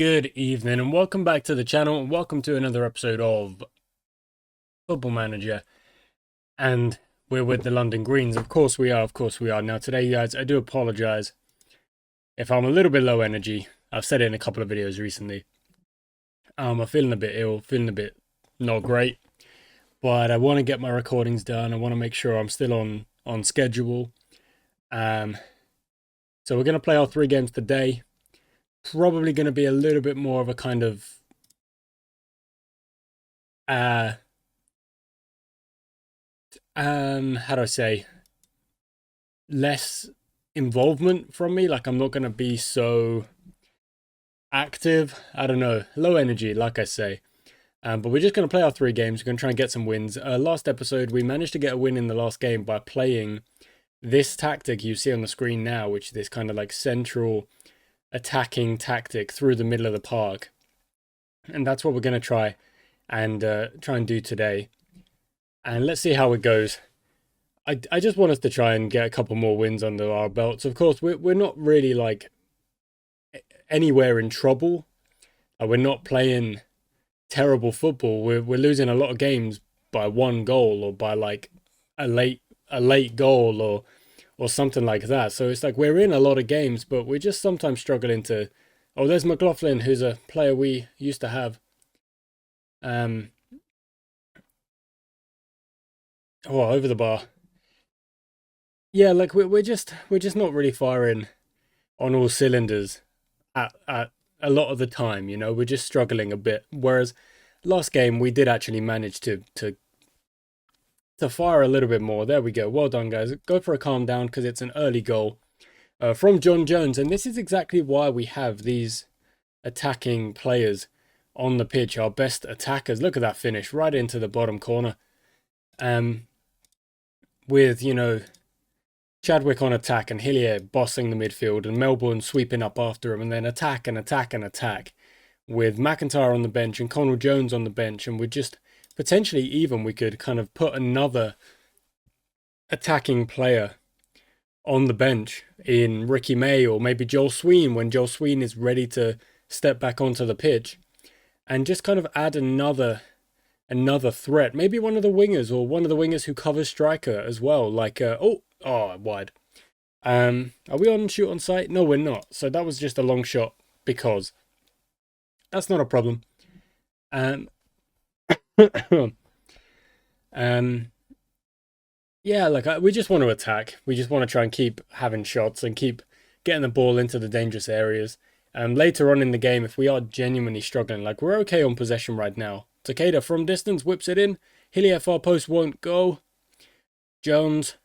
Good evening and welcome back to the channel and welcome to another episode of Football Manager. And we're with the London Greens. Of course we are. Now today, guys, I do apologize if I'm a little bit low energy. I've said it in a couple of videos recently. I'm feeling a bit ill, feeling a bit not great. But I want to get my recordings done. I want to make sure I'm still on schedule. So we're going to play our 3 games today. Probably going to be a little bit more of a kind of how do I say, less involvement from me. Like, I'm not going to be so active. I don't know, low energy, like I say. But we're just going to play our 3 games. We're going to try and get some wins. Last episode, we managed to get a win in the last game by playing this tactic you see on the screen now, which is this kind of like central attacking tactic through the middle of the park. And that's what we're going to try and do today. And let's see how it goes. I just want us to try and get a couple more wins under our belts. Of course, we're not really like anywhere in trouble. We're not playing terrible football. We're losing a lot of games by 1 goal or by like a late goal or something like that. So it's like we're in a lot of games, but we're just sometimes struggling to. Oh, there's McLaughlin, who's a player we used to have. Oh, over the bar. Yeah, like we're just not really firing on all cylinders at a lot of the time, you know. We're just struggling a bit. Whereas last game we did actually manage to fire a little bit more. There we go. Well done, guys. Go for a calm down because it's an early goal from John Jones, and this is exactly why we have these attacking players on the pitch, our best attackers. Look at that finish right into the bottom corner. With, you know, Chadwick on attack and Hillier bossing the midfield and Melbourne sweeping up after him, and then attack and attack and attack with McIntyre on the bench and Connell Jones on the bench. And we're just potentially even we could kind of put another attacking player on the bench in Ricky May or maybe Joel Sween when Joel Sween is ready to step back onto the pitch, and just kind of add another threat. Maybe one of the wingers or one of the wingers who covers striker as well. Like, wide. Are we on shoot on sight? No, we're not. So that was just a long shot because that's not a problem. Yeah, like we just want to attack. We just want to try and keep having shots and keep getting the ball into the dangerous areas. Later on in the game, if we are genuinely struggling, like we're okay on possession right now. Takeda from distance whips it in. Hillier far post won't go. Jones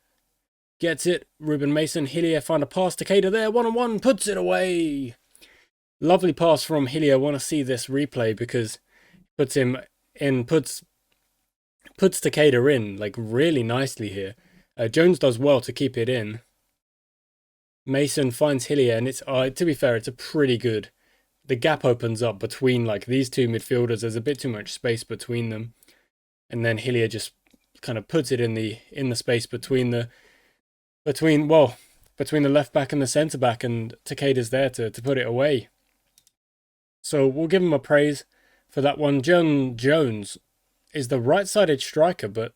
gets it. Ruben Mason. Hillier find a pass. Takeda there, 1-on-1, puts it away. Lovely pass from Hillier. Want to see this replay because puts him in, puts Takeda in like really nicely here. Jones does well to keep it in. Mason finds Hillier, and it's to be fair, it's a pretty good. The gap opens up between like these 2 midfielders. There's a bit too much space between them, and then Hillier just kind of puts it in the space between the left back and the centre back, and Takeda's there to put it away. So we'll give him a praise for that one. John Jones is the right-sided striker, but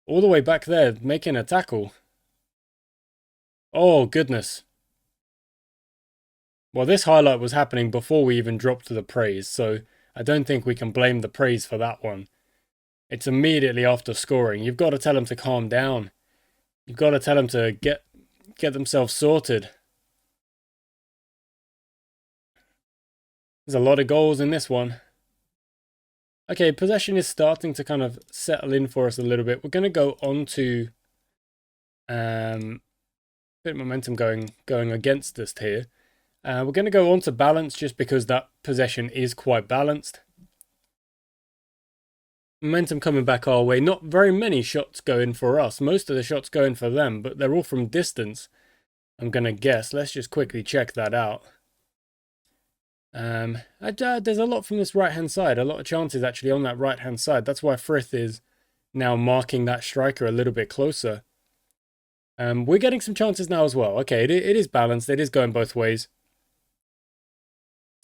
all the way back there making a tackle. Oh goodness. Well, this highlight was happening before we even dropped to the praise, so I don't think we can blame the praise for that one. It's immediately after scoring. You've got to tell them to calm down. You've got to tell them to get themselves sorted. There's a lot of goals in this one. Okay, possession is starting to kind of settle in for us a little bit. We're going to go on to bit of momentum going against us here. We're going to go on to balance just because that possession is quite balanced. Momentum coming back our way. Not very many shots going for us. Most of the shots going for them, but they're all from distance, I'm going to guess. Let's just quickly check that out. There's a lot from this right-hand side. A lot of chances actually on that right-hand side. That's why Frith is now marking that striker a little bit closer. We're getting some chances now as well. Okay, it is balanced. It is going both ways.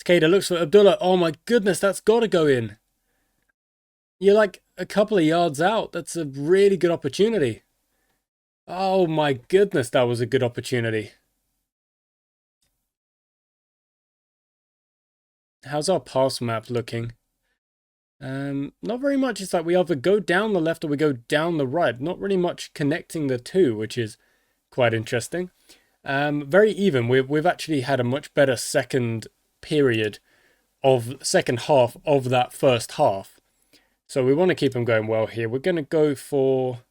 Takeda looks for Abdullah. Oh my goodness, that's got to go in. You're like a couple of yards out. That's a really good opportunity. Oh my goodness, that was a good opportunity. How's our pass map looking? Not very much. It's like we either go down the left or we go down the right. Not really much connecting the two, which is quite interesting. Very even. We've actually had a much better second period of second half of that first half. So we want to keep them going well here. We're going to go for...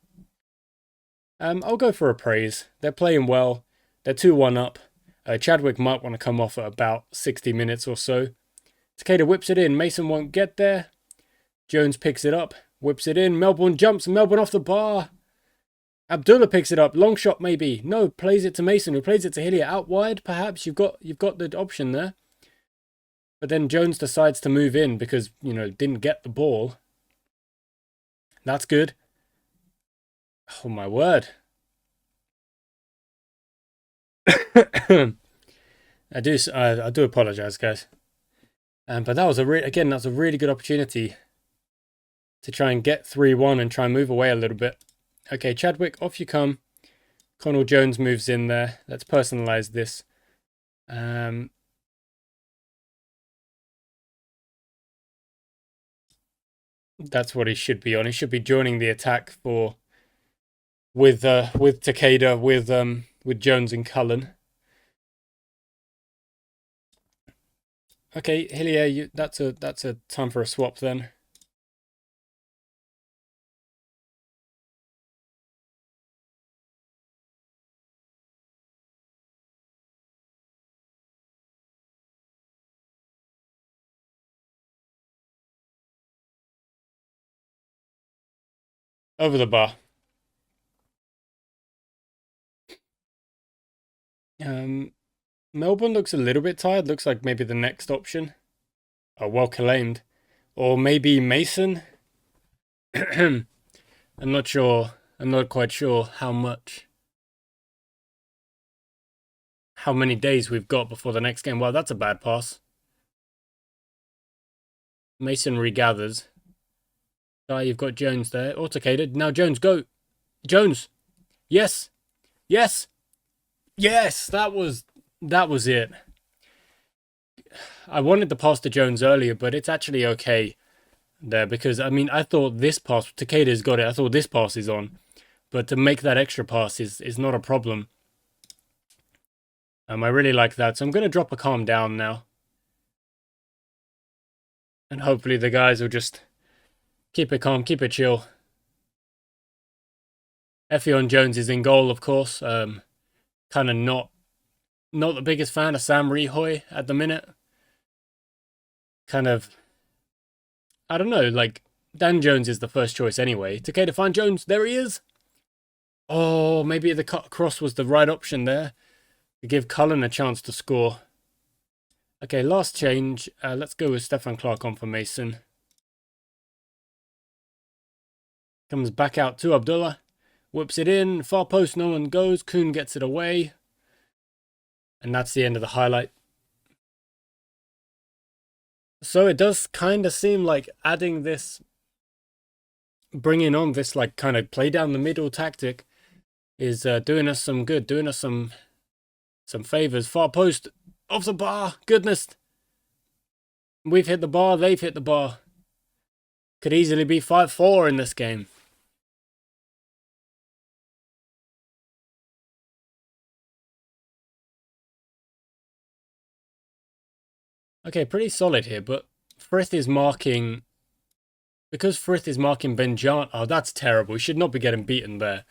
I'll go for a praise. They're playing well. They're 2-1 up. Chadwick might want to come off at about 60 minutes or so. Takeda whips it in. Mason won't get there. Jones picks it up. Whips it in. Melbourne jumps. Melbourne off the bar. Abdullah picks it up. Long shot maybe. No, plays it to Mason, who plays it to Hillier. Out wide, perhaps. You've got the option there. But then Jones decides to move in because, didn't get the ball. That's good. Oh, my word. I do apologize, guys. But that was that's a really good opportunity to try and get 3-1 and try and move away a little bit. Okay, Chadwick, off you come. Connell Jones moves in there. Let's personalize this. That's what he should be on. He should be joining the attack with Takeda, with Jones and Cullen. Okay, Hillier, that's a time for a swap then. Over the bar. Melbourne looks a little bit tired. Looks like maybe the next option. Oh, well claimed. Or maybe Mason. I'm not sure. I'm not quite sure how many days we've got before the next game. Wow, that's a bad pass. Mason regathers. You've got Jones there. Autocated. Now Jones, go. Jones. Yes. Yes. Yes. That was it. I wanted the pass to Jones earlier, but it's actually okay there because, I thought this pass, Takeda's got it. I thought this pass is on. But to make that extra pass is not a problem. I really like that. So I'm going to drop a calm down now. And hopefully the guys will just keep it calm, keep it chill. Effion Jones is in goal, of course. Kind of not the biggest fan of Sam Rehoy at the minute. Kind of, I don't know, like, Dan Jones is the first choice anyway. Takeda, find Jones. There he is. Oh, maybe the cut across was the right option there to give Cullen a chance to score. Okay, last change. Let's go with Stefan Clark on for Mason. Comes back out to Abdullah. Whips it in. Far post, no one goes. Kuhn gets it away. And that's the end of the highlight. So it does kind of seem like bringing on this like kind of play down the middle tactic is doing us some good, doing us some favors. Far post, off the bar. Goodness. We've hit the bar, they've hit the bar. Could easily be 5-4 in this game. Okay, pretty solid here, but Frith is marking... Because Frith is marking Benjani... Oh, that's terrible. He should not be getting beaten there.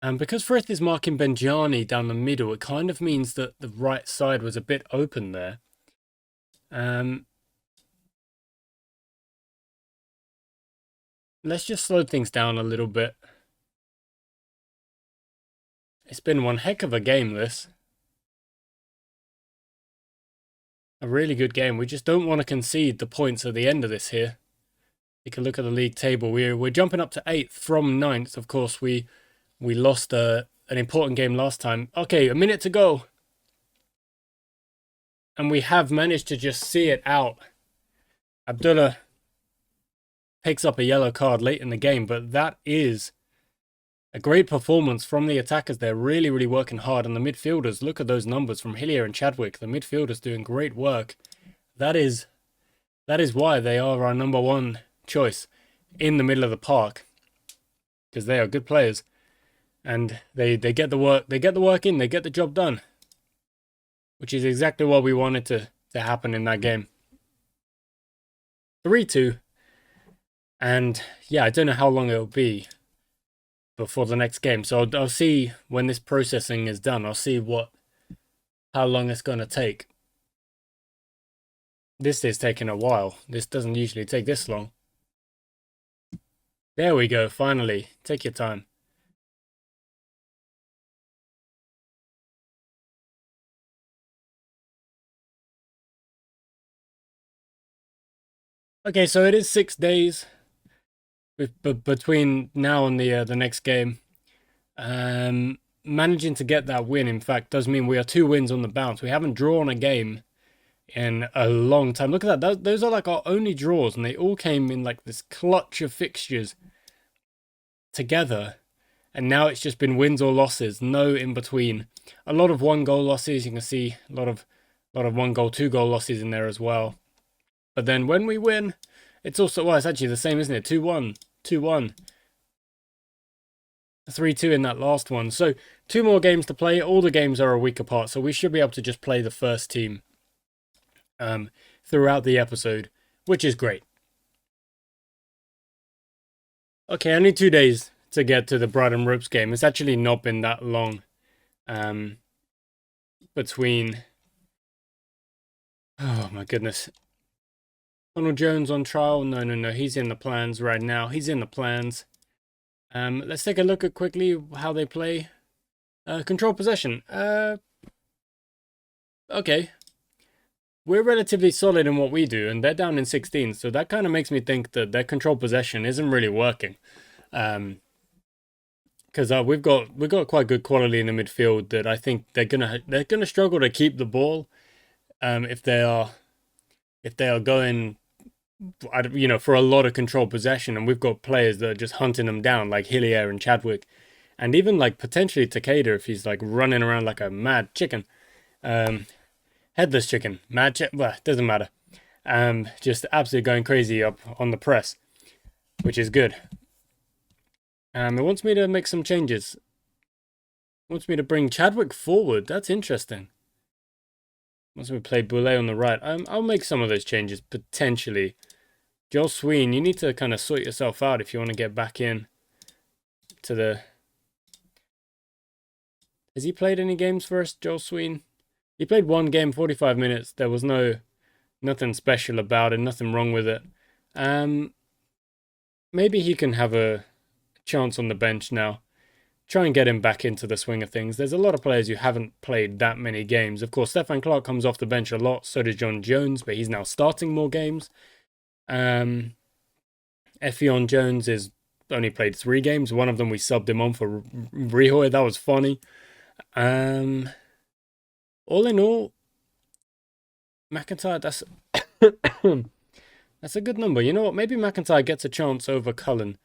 And because Frith is marking Benjani down the middle, it kind of means that the right side was a bit open there. Let's just slow things down a little bit. It's been one heck of a game, this. A really good game. We just don't want to concede the points at the end of this here. Take a look at the league table. We're jumping up to 8th from 9th. Of course, we lost an important game last time. Okay, a minute to go. And we have managed to just see it out. Abdullah picks up a yellow card late in the game, but that is a great performance from the attackers. They're really, really working hard. And the midfielders, look at those numbers from Hillier and Chadwick. The midfielders doing great work. That is why they are our number one choice in the middle of the park. Because they are good players. And they get the work in, they get the job done. Which is exactly what we wanted to happen in that game. 3-2. And yeah, I don't know how long it'll be before the next game. So I'll see when this processing is done. I'll see how long it's going to take. This is taking a while. This doesn't usually take this long. There we go, finally. Take your time. Okay, so it is 6 days between now and the next game. Managing to get that win, in fact, does mean we are 2 wins on the bounce. We haven't drawn a game in a long time. Look at that. Those are like our only draws, and they all came in like this clutch of fixtures together. And now it's just been wins or losses, no in between. A lot of 1-goal losses. You can see a lot of 1-goal, 2-goal losses in there as well. But then when we win, it's also, well, it's actually the same, isn't it? 2-1, 2-1. 3-2 in that last one. So 2 more games to play. All the games are a week apart, so we should be able to just play the first team throughout the episode, which is great. Okay, only 2 days to get to the Brighton Ropes game. It's actually not been that long between... Oh my goodness. Donald Jones on trial? No. He's in the plans right now. He's in the plans. Let's take a look at quickly how they play. Control possession. Okay. We're relatively solid in what we do, and they're down in 16, so that kind of makes me think that their control possession isn't really working. Because we've got quite good quality in the midfield that I think they're gonna struggle to keep the ball. If they are going, for a lot of control possession, and we've got players that are just hunting them down, like Hillier and Chadwick, and even like potentially Takeda if he's like running around like a mad chicken, headless chicken, well, doesn't matter, just absolutely going crazy up on the press, which is good. It wants me to make some changes. It wants me to bring Chadwick forward. That's interesting. Once we play Boulet on the right, I'll make some of those changes potentially. Jos3h, you need to kind of sort yourself out if you want to get back in to the... Has he played any games for us, Jos3h? He played 1 game, 45 minutes. There was nothing special about it, nothing wrong with it. Maybe he can have a chance on the bench now. Try and get him back into the swing of things. There's a lot of players who haven't played that many games. Of course, Stefan Clark comes off the bench a lot. So does John Jones, but he's now starting more games. Effion Jones has only played 3 games. One of them we subbed him on for Rihoy. That was funny. All in all, McIntyre, that's a good number. You know what? Maybe McIntyre gets a chance over Cullen.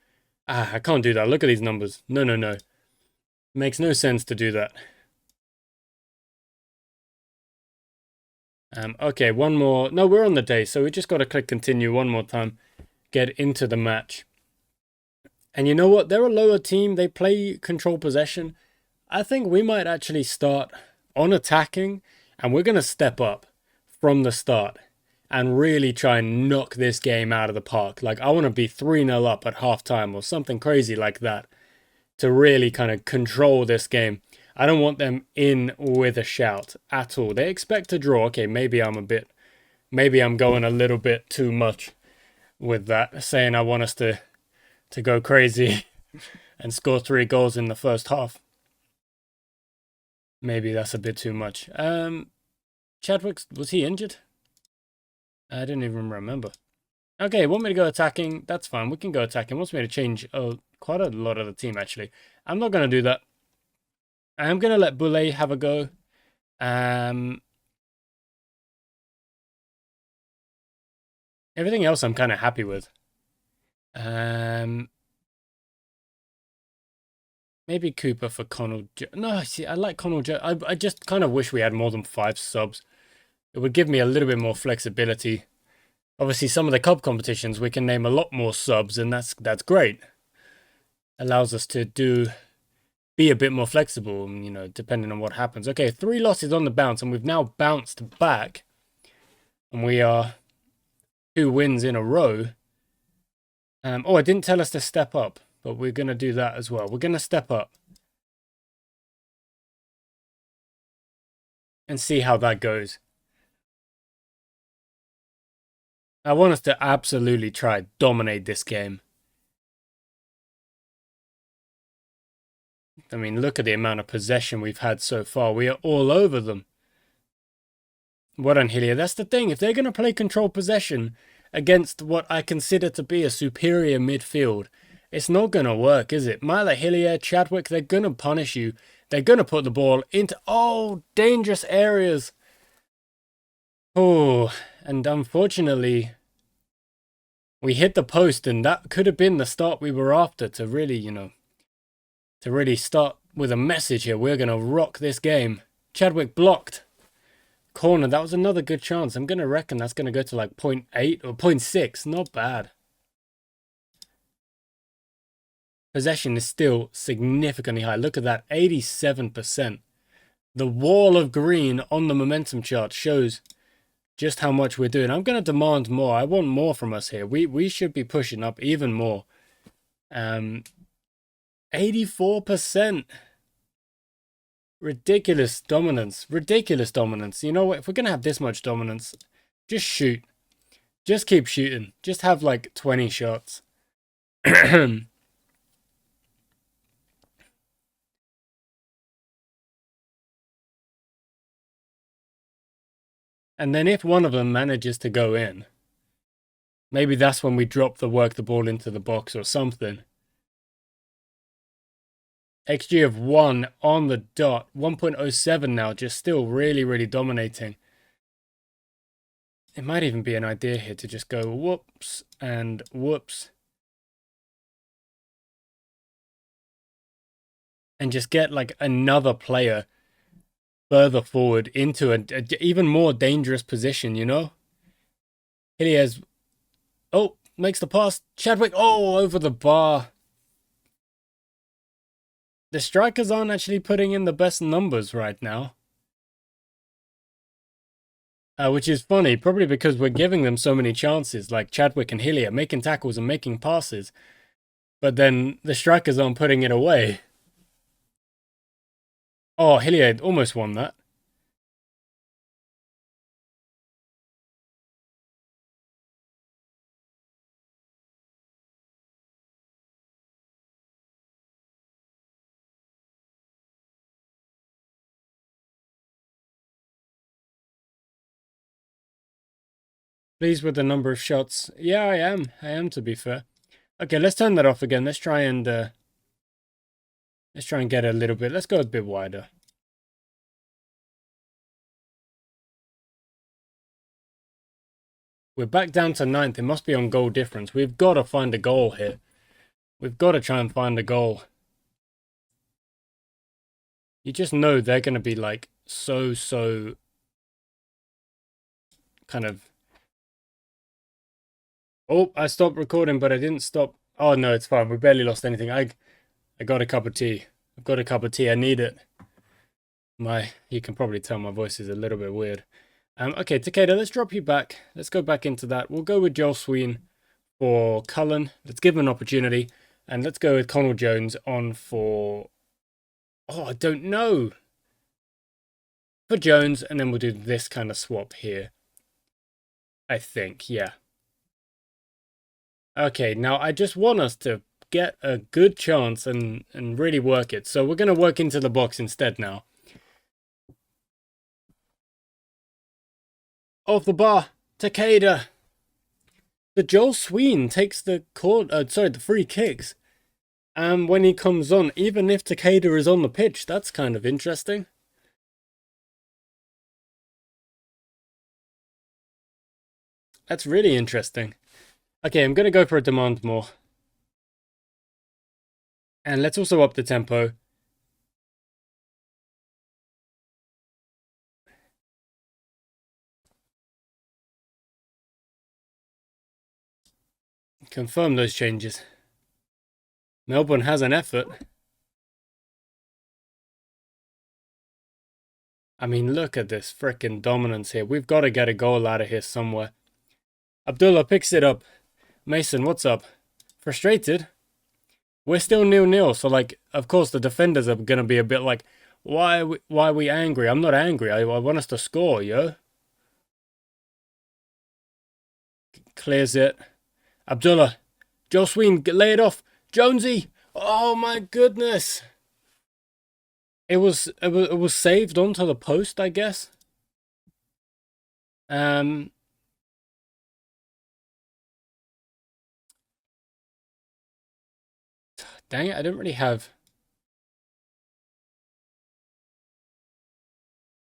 I can't do that. Look at these numbers. No. Makes no sense to do that. Okay, one more. No, we're on the day, so we just got to click continue one more time. Get into the match. And you know what? They're a lower team. They play control possession. I think we might actually start on attacking, and we're going to step up from the start and really try and knock this game out of the park. Like, I want to be 3-0 up at halftime or something crazy like that to really kind of control this game. I don't want them in with a shout at all. They expect to draw. Okay, maybe I'm going a little bit too much with that, saying I want us to go crazy and score 3 goals in the first half. Maybe that's a bit too much. Chadwick, was he injured? I didn't even remember. Okay, want me to go attacking? That's fine. We can go attacking. Wants me to change quite a lot of the team, actually. I'm not going to do that. I am going to let Boulet have a go. Everything else I'm kind of happy with. Maybe Cooper for Connell. No, see, I like Connell. I just kind of wish we had more than 5 subs. It would give me a little bit more flexibility. Obviously, some of the club competitions we can name a lot more subs, and that's great. Allows us to be a bit more flexible, you know, depending on what happens. Okay, 3 losses on the bounce, and we've now bounced back, and we are 2 wins in a row. Oh, it didn't tell us to step up, but we're going to do that as well. We're going to step up and see how that goes. I want us to absolutely try to dominate this game. I mean, look at the amount of possession we've had so far. We are all over them. Well done, Hillier. That's the thing. If they're going to play control possession against what I consider to be a superior midfield, it's not going to work, is it? Myla, Hillier, Chadwick, they're going to punish you. They're going to put the ball into, dangerous areas. Oh, and unfortunately, we hit the post, and that could have been the start we were after to really, you know, to really start with a message here. We're going to rock this game. Chadwick blocked. Corner, that was another good chance. I'm going to reckon that's going to go to like 0.8 or 0.6. Not bad. Possession is still significantly high. Look at that, 87%. The wall of green on the momentum chart shows just how much we're doing. I'm going to demand more. I want more from us here. We should be pushing up even more. 84%. Ridiculous dominance. Ridiculous dominance. You know what? If we're going to have this much dominance, just shoot. Just keep shooting. Just have like 20 shots. And then if one of them manages to go in, maybe that's when we drop work the ball into the box or something. XG of 1 on the dot. 1.07 now, just still really, really dominating. It might even be an idea here to just go whoops and whoops. And just get like another player further forward into an even more dangerous position, you know? Hilliers, makes the pass. Chadwick, over the bar. The strikers aren't actually putting in the best numbers right now. Which is funny, probably because we're giving them so many chances, like Chadwick and Hillier, making tackles and making passes. But then the strikers aren't putting it away. Oh, Hillier almost won that. Pleased with the number of shots. Yeah, I am. I am, to be fair. Okay, let's turn that off again. Let's try and get a little bit. Let's go a bit wider. We're back down to 9th. It must be on goal difference. We've got to find a goal here. We've got to try and find a goal. You just know they're going to be like so kind of... Oh, I stopped recording, but I didn't stop. Oh, no, it's fine. We barely lost anything. I got a cup of tea. I've got a cup of tea. I need it. You can probably tell my voice is a little bit weird. Okay, Takeda, let's drop you back. Let's go back into that. We'll go with Jos3h for Cullen. Let's give him an opportunity. And let's go with Connell Jones on for... Oh, I don't know. For Jones, and then we'll do this kind of swap here. I think, yeah. Okay, now I just want us to get a good chance and really work it. So we're going to work into the box instead now. Off the bar, Takeda. The Jos3h takes the free kicks. And when he comes on, even if Takeda is on the pitch, that's kind of interesting. That's really interesting. Okay, I'm gonna go for a demand more. And let's also up the tempo. Confirm those changes. Melbourne has an effort. I mean, look at this freaking dominance here. We've got to get a goal out of here somewhere. Abdullah picks it up. Mason, what's up? Frustrated? We're still 0-0, so like, of course, the defenders are gonna be a bit like, why are we angry? I'm not angry. I want us to score, yo. Clears it. Abdullah. Jos3h, lay it off. Jonesy. Oh my goodness. It was saved onto the post, I guess. Dang it, I don't really have.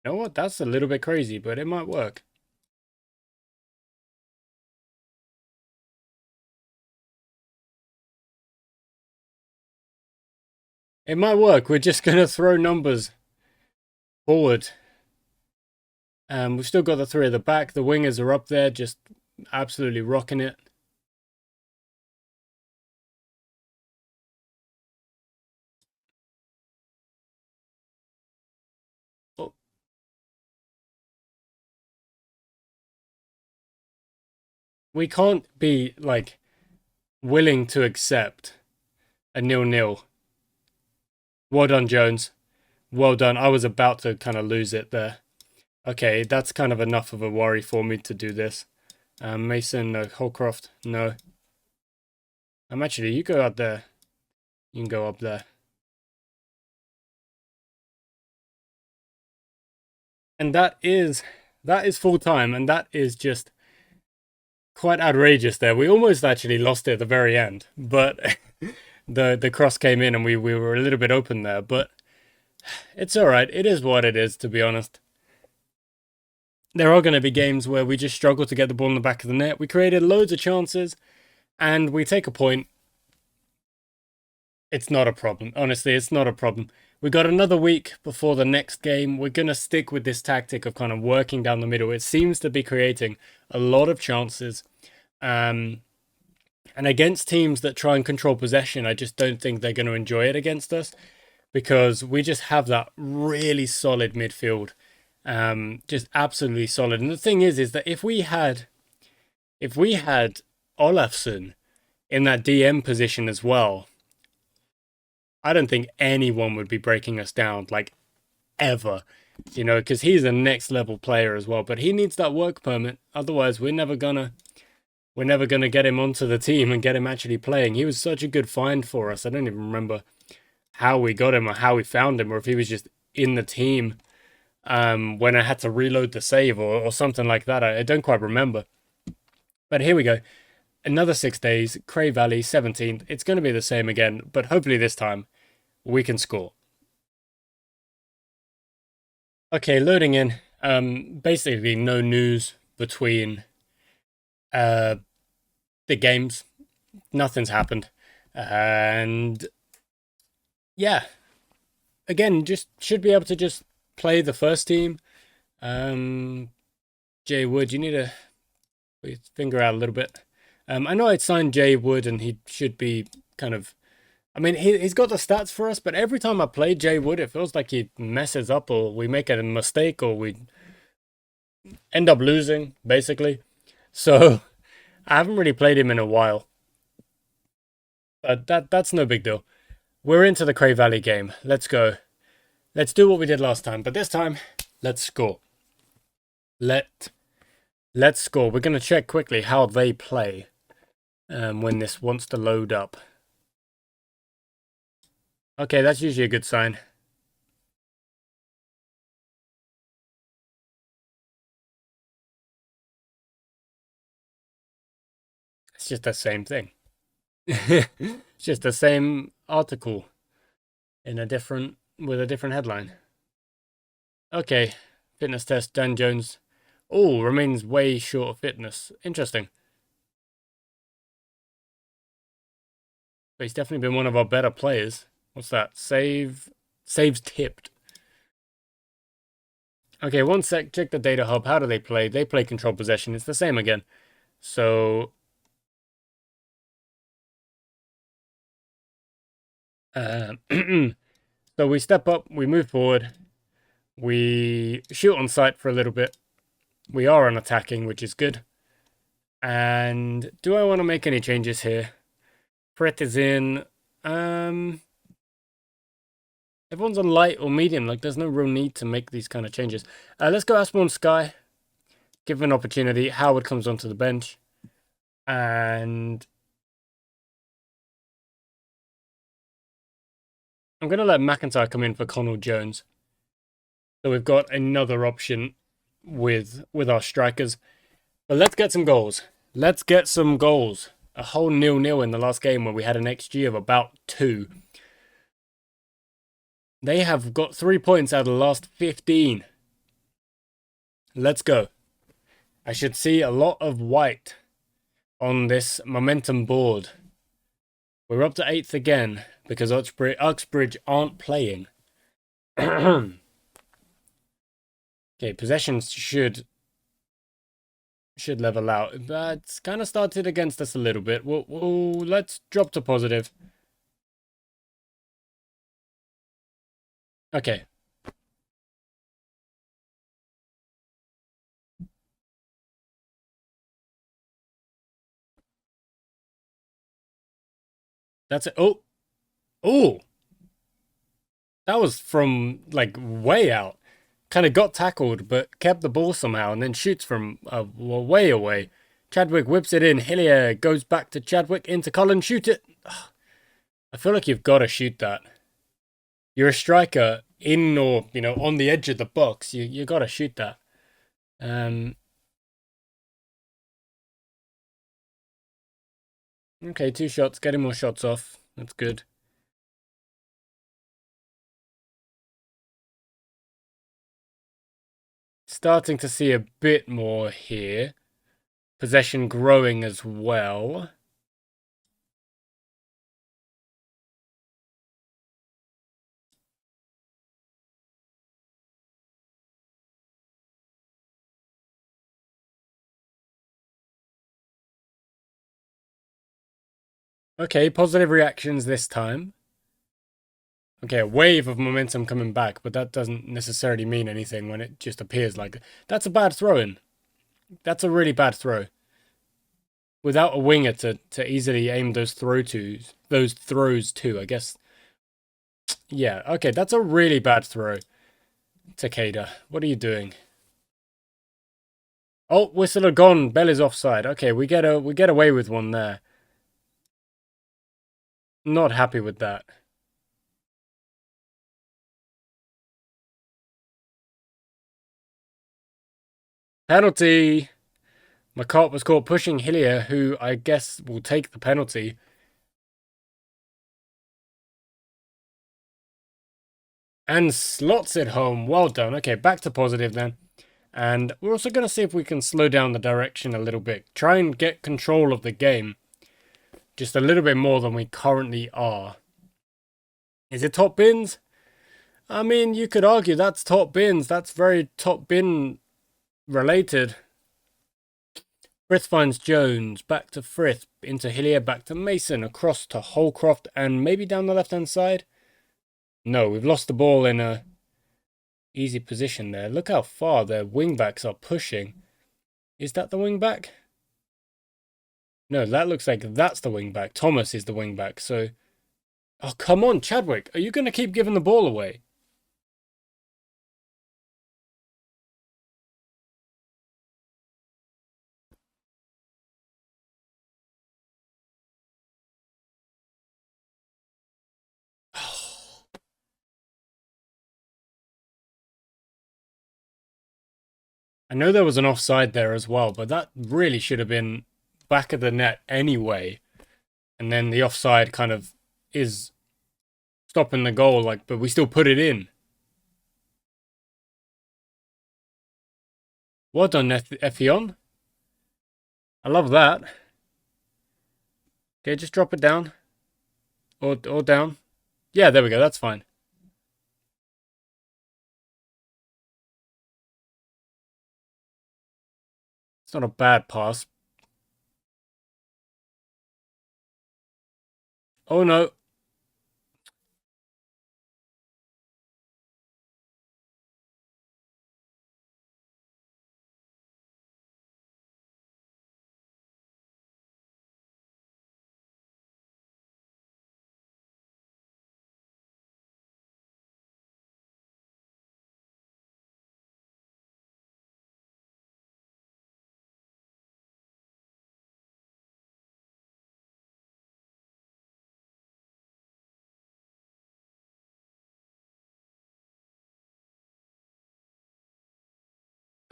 You know what? That's a little bit crazy, but it might work. It might work. We're just gonna throw numbers forward. We've still got the three at the back. The wingers are up there, just absolutely rocking it. Oh. We can't be like willing to accept a 0-0. Well done, Jones. Well done. I was about to kind of lose it there. Okay, that's kind of enough of a worry for me to do this. Mason, no. Holcroft, no. Actually, you go out there. You can go up there. And that is full time, and that is just quite outrageous there. We almost actually lost it at the very end, but the cross came in and we were a little bit open there, but it's all right. It is what it is, to be honest. There are going to be games where we just struggle to get the ball in the back of the net. We created loads of chances and we take a point. It's not a problem. Honestly, it's not a problem. We got another week before the next game. We're going to stick with this tactic of kind of working down the middle. It seems to be creating a lot of chances. And against teams that try and control possession, I just don't think they're going to enjoy it against us because we just have that really solid midfield. Just absolutely solid. And the thing is that if we had Olafsson in that DM position as well, I don't think anyone would be breaking us down, like, ever. You know, because he's a next level player as well. But he needs that work permit. Otherwise, we're never gonna get him onto the team and get him actually playing. He was such a good find for us. I don't even remember how we got him or how we found him, or if he was just in the team when I had to reload the save or something like that. I don't quite remember. But here we go. Another 6 days. Cray Valley, 17th. It's going to be the same again, but hopefully this time we can score. Okay, loading in. Basically no news between the games. Nothing's happened. And yeah, again, just should be able to just play the first team. Jay Wood, you need to put your finger out a little bit. I know I'd signed Jay Wood and he should be kind of, I mean, he's got the stats for us, but every time I play Jay Wood, it feels like he messes up or we make a mistake or we end up losing, basically. So I haven't really played him in a while. But that's no big deal. We're into the Cray Valley game. Let's go. Let's do what we did last time, but this time, let's score. Let's score. We're going to check quickly how they play when this wants to load up. Okay, that's usually a good sign. It's just the same thing. It's just the same article in with a different headline. Okay, fitness test, Dan Jones. Oh, remains way short of fitness. Interesting. But he's definitely been one of our better players. What's that? Saves tipped. Okay, one sec. Check the data hub. How do they play? They play control possession. It's the same again. So, so we step up. We move forward. We shoot on sight for a little bit. We are on attacking, which is good. And do I want to make any changes here? Pret is in. Everyone's on light or medium. Like, there's no real need to make these kind of changes. Let's go Asborn Sky. Give him an opportunity. Howard comes onto the bench. And I'm going to let McIntyre come in for Connell Jones. So we've got another option with our strikers. But let's get some goals. Let's get some goals. A whole 0-0 in the last game where we had an XG of about 2. They have got 3 points out of the last 15. Let's go. I should see a lot of white on this momentum board. We're up to 8th again because Uxbridge aren't playing. Okay, possessions should level out. But it's kind of started against us a little bit. Let's drop to positive. Okay. That's it. Oh. Oh. That was from, like, way out. Kind of got tackled, but kept the ball somehow, and then shoots from way away. Chadwick whips it in. Hillier goes back to Chadwick, into Cullen. Shoot it. Ugh. I feel like you've got to shoot that. You're a striker in or, on the edge of the box. You got to shoot that. Okay, 2 shots. Getting more shots off. That's good. Starting to see a bit more here. Possession growing as well. Okay, positive reactions this time. Okay, a wave of momentum coming back, but that doesn't necessarily mean anything when it just appears like... That's a bad throw-in. That's a really bad throw. Without a winger to easily aim those throws to, I guess. Yeah, okay, that's a really bad throw. Takeda, what are you doing? Oh, whistle had gone. Bell is offside. Okay, we get away with one there. Not happy with that. Penalty. McCart was caught pushing Hillier, who I guess will take the penalty. And slots it home. Well done. Okay, back to positive then. And we're also going to see if we can slow down the direction a little bit. Try and get control of the game. Just a little bit more than we currently are. Is it top bins? I mean, you could argue that's top bins. That's very top bin related. Frith finds Jones. Back to Frith. Into Hillier. Back to Mason. Across to Holcroft. And maybe down the left-hand side. No, we've lost the ball in a easy position there. Look how far their wingbacks are pushing. Is that the wingback? No, that looks like that's the wingback. Thomas is the wingback, so... Oh, come on, Chadwick. Are you going to keep giving the ball away? I know there was an offside there as well, but that really should have been back of the net anyway. And then the offside kind of is stopping the goal, like, but we still put it in. Well done, Effion. I love that. Okay, just drop it down. Or down. Yeah, there we go. That's fine. It's not a bad pass. Oh, no.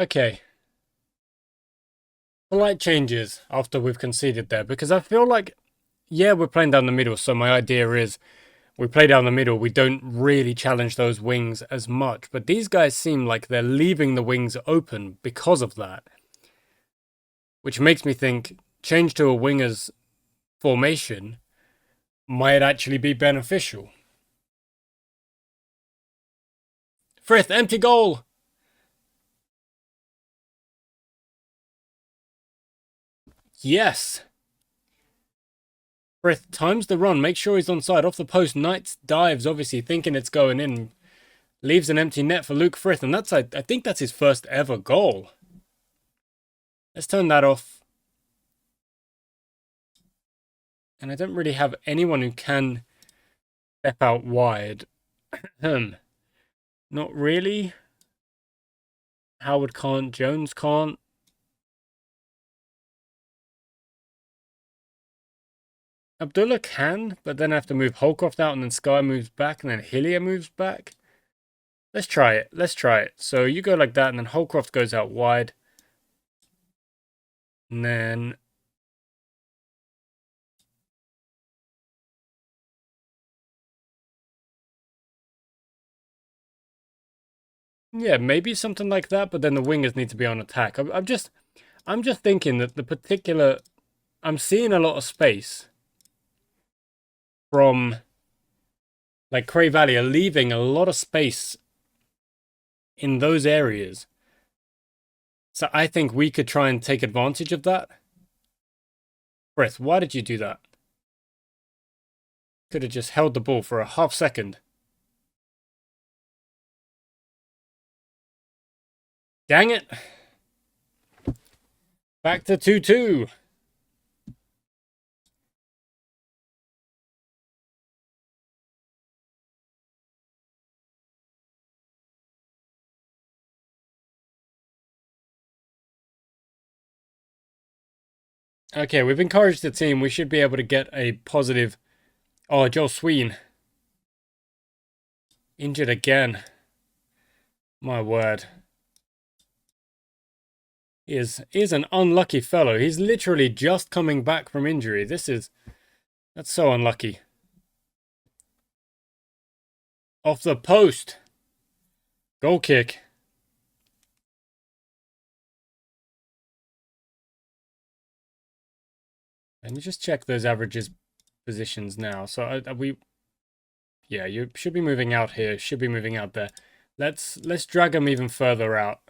Okay. Slight changes after we've conceded there, because I feel like, yeah, we're playing down the middle, so my idea is we play down the middle, we don't really challenge those wings as much, but these guys seem like they're leaving the wings open because of that, which makes me think change to a winger's formation might actually be beneficial. Frith, empty goal! Yes! Frith times the run, makes sure he's onside, off the post, Knights dives, obviously, thinking it's going in, leaves an empty net for Luke Frith, and that's, I think that's his first ever goal. Let's turn that off. And I don't really have anyone who can step out wide. Not really. Howard can't, Jones can't. Abdullah can, but then I have to move Holcroft out, and then Sky moves back, and then Hillier moves back. Let's try it. Let's try it. So you go like that, and then Holcroft goes out wide. And then... yeah, maybe something like that, but then the wingers need to be on attack. I'm just thinking that the particular... I'm seeing a lot of space from... like, Cray Valley are leaving a lot of space in those areas. So I think we could try and take advantage of that. Frith, why did you do that? Could have just held the ball for a half second. Dang it. Back to 2-2. Okay, we've encouraged the team. We should be able to get a positive... oh, Jos3h. Injured again. My word. He is an unlucky fellow. He's literally just coming back from injury. That's so unlucky. Off the post. Goal kick. Let me just check those averages positions now. So yeah, you should be moving out here. Should be moving out there. Let's drag them even further out.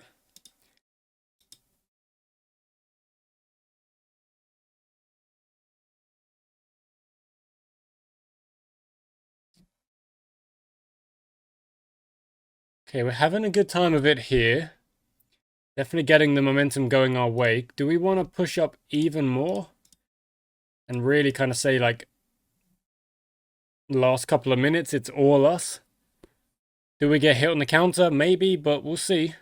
Okay, we're having a good time of it here. Definitely getting the momentum going our way. Do we want to push up even more? And really kind of say, like, last couple of minutes, it's all us? Do we get hit on the counter? Maybe, but we'll see.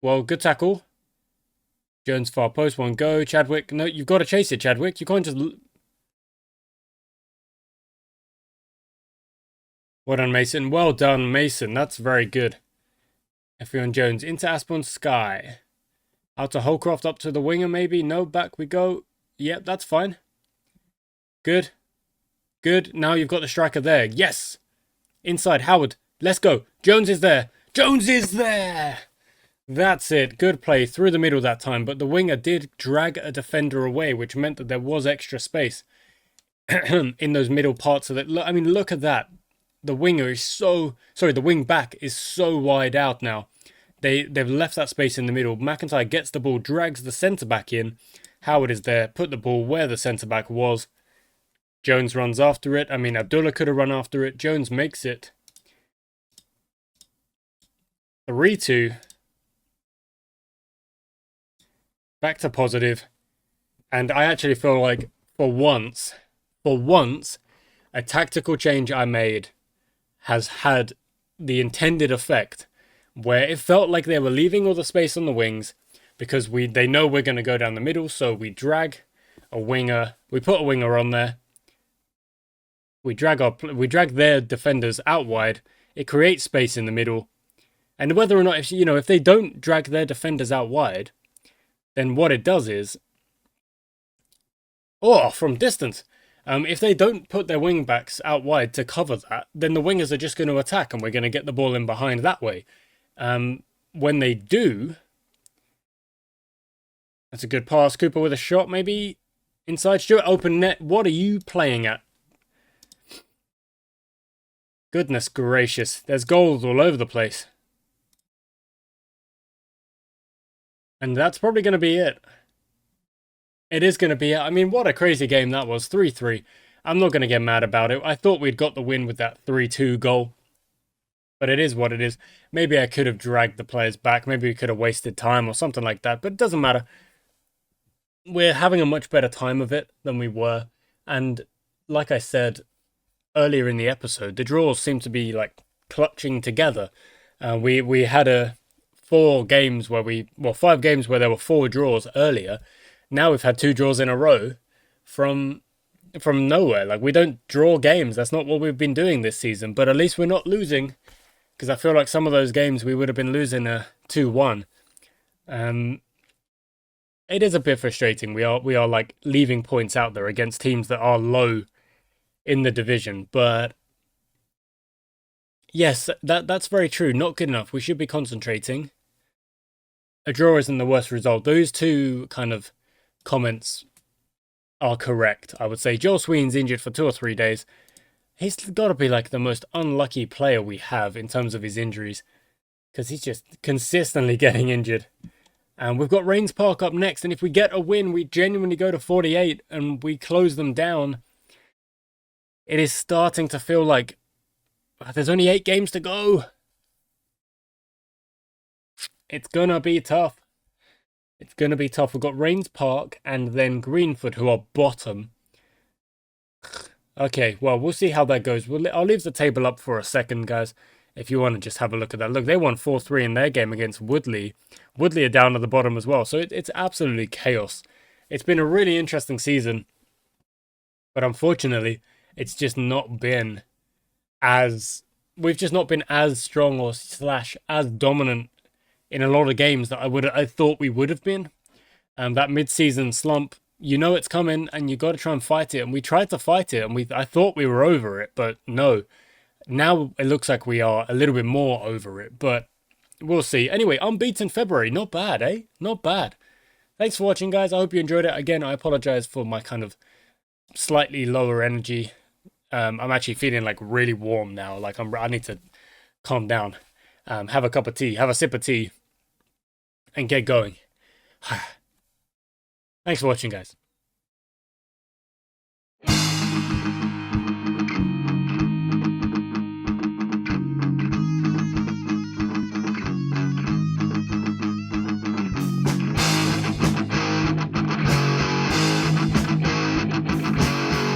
Well, good tackle. Jones far post, one go. Chadwick, no, you've got to chase it, Chadwick. You can't just... well done, Mason. Well done, Mason. That's very good. Effion Jones into Aspon Sky. Out to Holcroft, up to the winger maybe. No, back we go. Yep, that's fine. Good. Good. Now you've got the striker there. Yes. Inside, Howard. Let's go. Jones is there. Jones is there! That's it. Good play through the middle that time, but the winger did drag a defender away, which meant that there was extra space in those middle parts of it. I mean, look at that. The winger is the wing back is so wide out now. They've left that space in the middle. McIntyre gets the ball, drags the centre back in. Howard is there, put the ball where the centre back was. Jones runs after it. I mean, Abdullah could have run after it. Jones makes it 3-2. Back to positive. And I actually feel like for once, a tactical change I made has had the intended effect, where it felt like they were leaving all the space on the wings because they know we're going to go down the middle, so we drag a winger, we put a winger on there, we drag their defenders out wide, it creates space in the middle, and whether or not, if they don't drag their defenders out wide, then what it does is, from distance, if they don't put their wing backs out wide to cover that, then the wingers are just going to attack and we're going to get the ball in behind that way. When they do, that's a good pass. Cooper with a shot, maybe inside. Stewart, open net. What are you playing at? Goodness gracious. There's goals all over the place. And that's probably going to be it. It is going to be it. I mean, what a crazy game that was. 3-3. I'm not going to get mad about it. I thought we'd got the win with that 3-2 goal. But it is what it is. Maybe I could have dragged the players back. Maybe we could have wasted time or something like that. But it doesn't matter. We're having a much better time of it than we were. And like I said earlier in the episode, the draws seem to be like clutching together. We had 5 games where there were 4 draws earlier. Now we've had 2 draws in a row from nowhere. Like, we don't draw games. That's not what we've been doing this season. But at least we're not losing, because I feel like some of those games we would have been losing 2-1. It is a bit frustrating. We are like leaving points out there against teams that are low in the division. But yes, that's very true. Not good enough. We should be concentrating. A draw isn't the worst result. Those 2 kind of comments are correct, I would say. Jos3h's injured for 2 or 3 days. He's got to be like the most unlucky player we have in terms of his injuries, because he's just consistently getting injured. And we've got Rains Park up next, and if we get a win, we genuinely go to 48 and we close them down. It is starting to feel like there's only 8 games to go. It's gonna be tough. It's going to be tough. We've got Rains Park and then Greenford, who are bottom. Okay, well, we'll see how that goes. I'll leave the table up for a second, guys, if you want to just have a look at that. Look, they won 4-3 in their game against Woodley. Woodley are down at the bottom as well, so it's absolutely chaos. It's been a really interesting season, but unfortunately, it's just not been we've just not been as strong or / as dominant in a lot of games that I thought we would have been. That mid-season slump, it's coming, and you got to try and fight it. And we tried to fight it, and I thought we were over it, but no. Now it looks like we are a little bit more over it, but we'll see. Anyway, unbeaten February, not bad, eh? Not bad. Thanks for watching, guys. I hope you enjoyed it. Again, I apologize for my kind of slightly lower energy. I'm actually feeling like really warm now. Like I need to calm down. Have a cup of tea, have a sip of tea, and get going. Thanks for watching, guys.